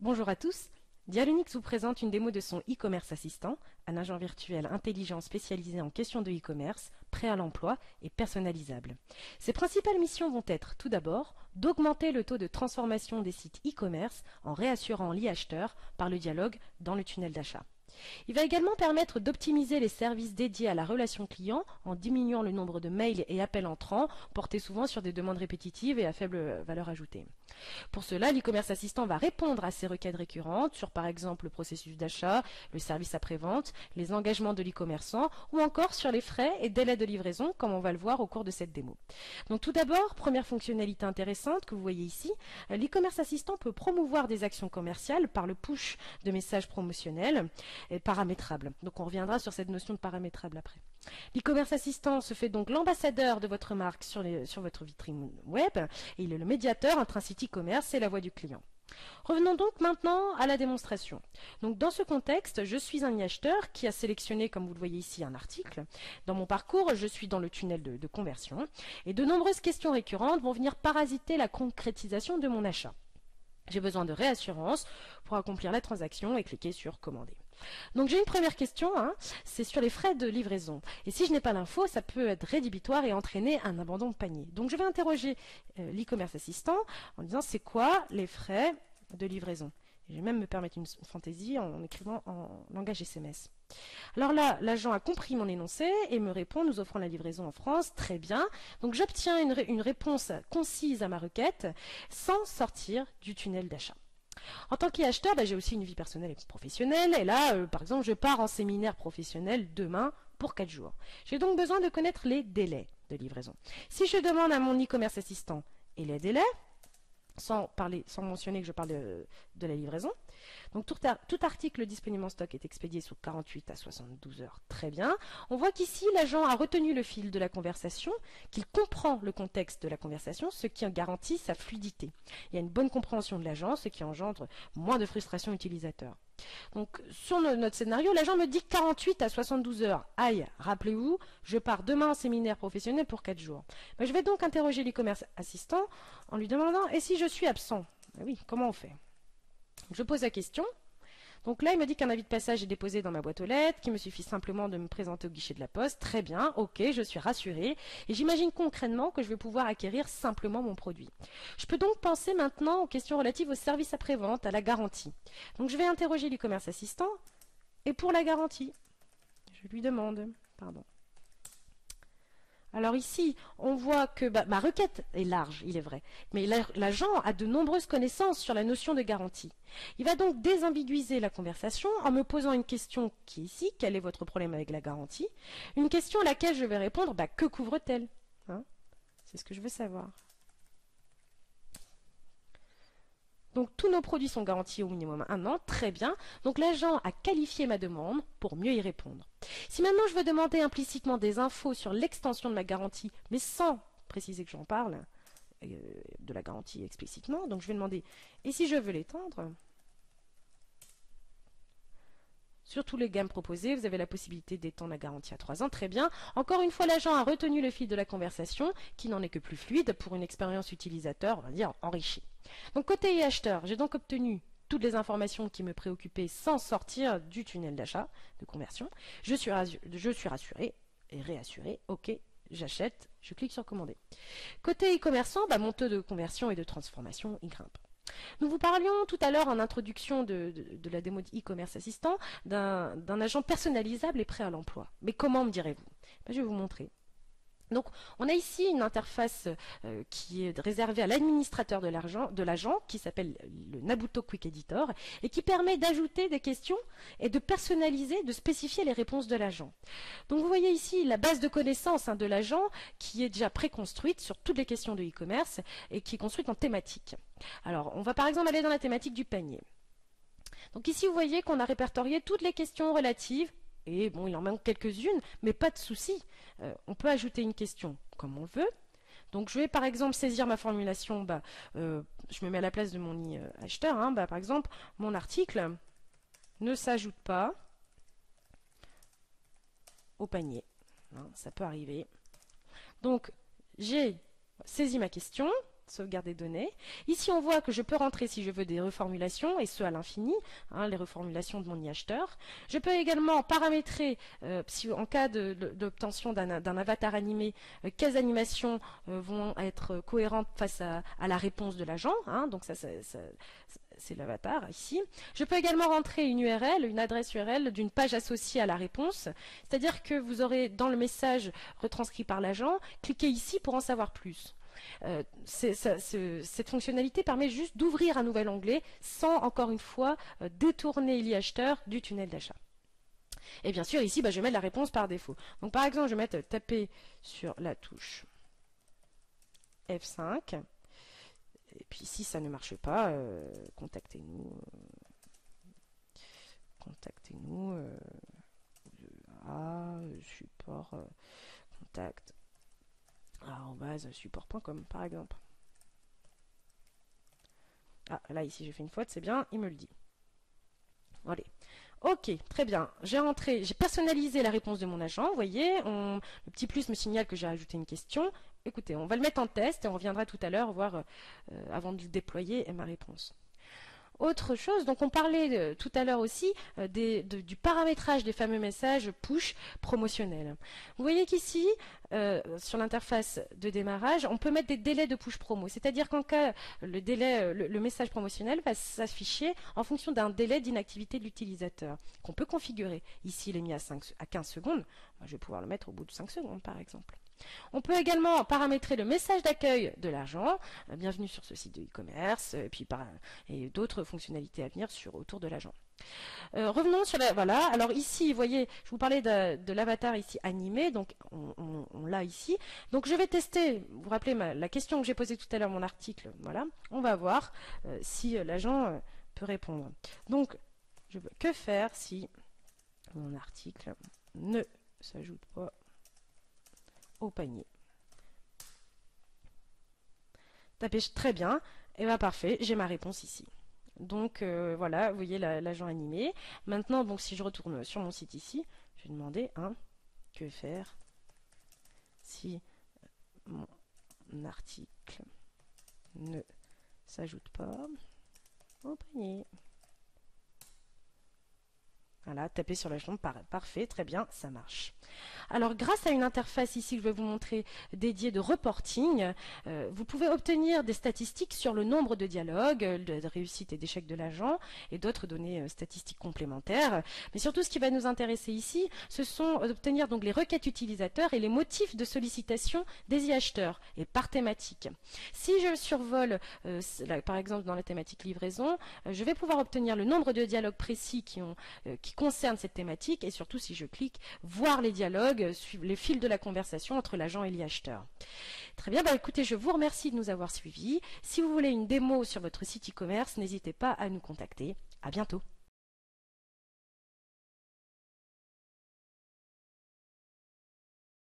Bonjour à tous. Dialonix vous présente une démo de son e-commerce assistant, un agent virtuel intelligent spécialisé en questions de e-commerce, prêt à l'emploi et personnalisable. Ses principales missions vont être, tout d'abord, d'augmenter le taux de transformation des sites e-commerce en réassurant l'e-acheteur par le dialogue dans le tunnel d'achat. Il va également permettre d'optimiser les services dédiés à la relation client en diminuant le nombre de mails et appels entrants, portés souvent sur des demandes répétitives et à faible valeur ajoutée. Pour cela, l'e-commerce assistant va répondre à ces requêtes récurrentes sur par exemple le processus d'achat, le service après-vente, les engagements de l'e-commerçant ou encore sur les frais et délais de livraison comme on va le voir au cours de cette démo. Donc tout d'abord, première fonctionnalité intéressante que vous voyez ici, l'e-commerce assistant peut promouvoir des actions commerciales par le push de messages promotionnels et paramétrables. Donc on reviendra sur cette notion de paramétrable après. L'e-commerce assistant se fait donc l'ambassadeur de votre marque sur votre vitrine web et il est le médiateur entre un site e-commerce et la voix du client. Revenons donc maintenant à la démonstration. Donc dans ce contexte, je suis un e-acheteur qui a sélectionné, comme vous le voyez ici, un article. Dans mon parcours, je suis dans le tunnel de conversion et de nombreuses questions récurrentes vont venir parasiter la concrétisation de mon achat. J'ai besoin de réassurance pour accomplir la transaction et cliquer sur commander. Donc j'ai une première question, c'est sur les frais de livraison. Et si je n'ai pas l'info, ça peut être rédhibitoire et entraîner un abandon de panier. Donc je vais interroger l'e-commerce assistant en disant c'est quoi les frais de livraison. Et je vais même me permettre une fantaisie en écrivant en langage SMS. Alors là, l'agent a compris mon énoncé et me répond, nous offrons la livraison en France, très bien. Donc j'obtiens une réponse concise à ma requête sans sortir du tunnel d'achat. En tant qu'acheteur, j'ai aussi une vie personnelle et professionnelle. Et là, par exemple, je pars en séminaire professionnel demain pour 4 jours. J'ai donc besoin de connaître les délais de livraison. Si je demande à mon e-commerce assistant et les délais, sans mentionner que je parle de la livraison. Donc tout article disponible en stock est expédié sous 48 à 72 heures. Très bien. On voit qu'ici, l'agent a retenu le fil de la conversation, qu'il comprend le contexte de la conversation, ce qui garantit sa fluidité. Il y a une bonne compréhension de l'agent, ce qui engendre moins de frustration utilisateur. Donc sur notre scénario, l'agent me dit 48 à 72 heures. Aïe, rappelez-vous, je pars demain en séminaire professionnel pour 4 jours. Je vais donc interroger l'e-commerce assistant en lui demandant « Et si je suis absent ?» Oui, comment on fait? Je pose la question. Donc là, il me dit qu'un avis de passage est déposé dans ma boîte aux lettres, qu'il me suffit simplement de me présenter au guichet de la poste. Très bien, ok, je suis rassurée. Et j'imagine concrètement que je vais pouvoir acquérir simplement mon produit. Je peux donc penser maintenant aux questions relatives au service après-vente, à la garantie. Donc je vais interroger l'e-commerce assistant. Et pour la garantie, je lui demande, pardon. Alors ici, on voit que ma requête est large, il est vrai, mais l'agent a de nombreuses connaissances sur la notion de garantie. Il va donc désambiguiser la conversation en me posant une question qui est ici, quel est votre problème avec la garantie? Une question à laquelle je vais répondre, que couvre-t-elle? C'est ce que je veux savoir. Donc tous nos produits sont garantis au minimum 1 an, très bien. Donc l'agent a qualifié ma demande pour mieux y répondre. Si maintenant je veux demander implicitement des infos sur l'extension de ma garantie, mais sans préciser que j'en parle de la garantie explicitement, donc je vais demander, et si je veux l'étendre? Sur tous les gammes proposées, vous avez la possibilité d'étendre la garantie à 3 ans, très bien. Encore une fois, l'agent a retenu le fil de la conversation, qui n'en est que plus fluide pour une expérience utilisateur, on va dire, enrichie. Donc côté e-acheteur, j'ai donc obtenu toutes les informations qui me préoccupaient sans sortir du tunnel d'achat, de conversion. Je suis rassuré et réassuré, ok, j'achète, je clique sur commander. Côté e-commerçant, mon taux de conversion et de transformation, il grimpe. Nous vous parlions tout à l'heure en introduction de la démo e-commerce assistant d'un agent personnalisable et prêt à l'emploi. Mais comment me direz-vous? Je vais vous montrer. Donc, on a ici une interface qui est réservée à l'administrateur de l'agent, qui s'appelle le Nabuto Quick Editor, et qui permet d'ajouter des questions et de personnaliser, de spécifier les réponses de l'agent. Donc, vous voyez ici la base de connaissances de l'agent qui est déjà préconstruite sur toutes les questions de e-commerce et qui est construite en thématique. Alors, on va par exemple aller dans la thématique du panier. Donc ici, vous voyez qu'on a répertorié toutes les questions relatives. Et bon, il en manque quelques-unes, mais pas de souci. On peut ajouter une question comme on veut. Donc je vais par exemple saisir ma formulation, je me mets à la place de mon acheteur. Par exemple, mon article ne s'ajoute pas au panier. Ça peut arriver. Donc j'ai saisi ma question. sauvegarde des données. Ici, on voit que je peux rentrer si je veux des reformulations, et ce à l'infini, hein, les reformulations de mon e-acheteur. Je peux également paramétrer, si, en cas d'obtention d'un avatar animé, quelles animations vont être cohérentes face à la réponse de l'agent. Hein, donc ça c'est l'avatar ici. Je peux également rentrer une URL, une adresse URL d'une page associée à la réponse. C'est-à-dire que vous aurez dans le message retranscrit par l'agent, cliquez ici pour en savoir plus. Cette fonctionnalité permet juste d'ouvrir un nouvel onglet sans, encore une fois, détourner l'e-acheteur du tunnel d'achat. Et bien sûr, ici, je vais mettre la réponse par défaut. Donc, par exemple, je vais mettre taper sur la touche F5. Et puis, si ça ne marche pas, contactez-nous. Contactez-nous. Support contact support.com par exemple. Ah, là ici j'ai fait une faute, c'est bien, il me le dit. Allez. Ok, très bien. J'ai personnalisé la réponse de mon agent. Vous voyez, le petit plus me signale que j'ai ajouté une question. Écoutez, on va le mettre en test et on reviendra tout à l'heure voir, avant de le déployer, ma réponse. Autre chose, donc on parlait tout à l'heure aussi du paramétrage des fameux messages push promotionnels. Vous voyez qu'ici, sur l'interface de démarrage, on peut mettre des délais de push promo. C'est-à-dire qu'en cas, le message promotionnel va s'afficher en fonction d'un délai d'inactivité de l'utilisateur qu'on peut configurer. Ici, il est mis à 15 secondes. Je vais pouvoir le mettre au bout de 5 secondes, par exemple. On peut également paramétrer le message d'accueil de l'agent, bienvenue sur ce site de e-commerce, et d'autres fonctionnalités à venir autour de l'agent. Revenons sur voilà, alors ici, vous voyez, je vous parlais de l'avatar ici animé, donc on l'a ici. Donc je vais tester, vous vous rappelez la question que j'ai posée tout à l'heure, mon article, voilà, on va voir si l'agent peut répondre. Donc, que faire si mon article ne s'ajoute pas au panier. Tapez très bien, et bien parfait, j'ai ma réponse ici. Donc voilà, vous voyez l'agent animé. Maintenant, donc, si je retourne sur mon site ici, je vais demander que faire si mon article ne s'ajoute pas au panier. Voilà, tapez sur l'agent, parfait, très bien, ça marche. Alors, grâce à une interface ici que je vais vous montrer dédiée de reporting, vous pouvez obtenir des statistiques sur le nombre de dialogues, de réussite et d'échecs de l'agent, et d'autres données statistiques complémentaires. Mais surtout, ce qui va nous intéresser ici, ce sont d'obtenir donc les requêtes utilisateurs et les motifs de sollicitation des e-acheteurs, et par thématique. Si je survole, par exemple dans la thématique livraison, je vais pouvoir obtenir le nombre de dialogues précis qui concernent cette thématique, et surtout si je clique, voir les dialogues, suivre les fils de la conversation entre l'agent et l'e-acheteur. Très bien, écoutez, je vous remercie de nous avoir suivis. Si vous voulez une démo sur votre site e-commerce, n'hésitez pas à nous contacter. À bientôt.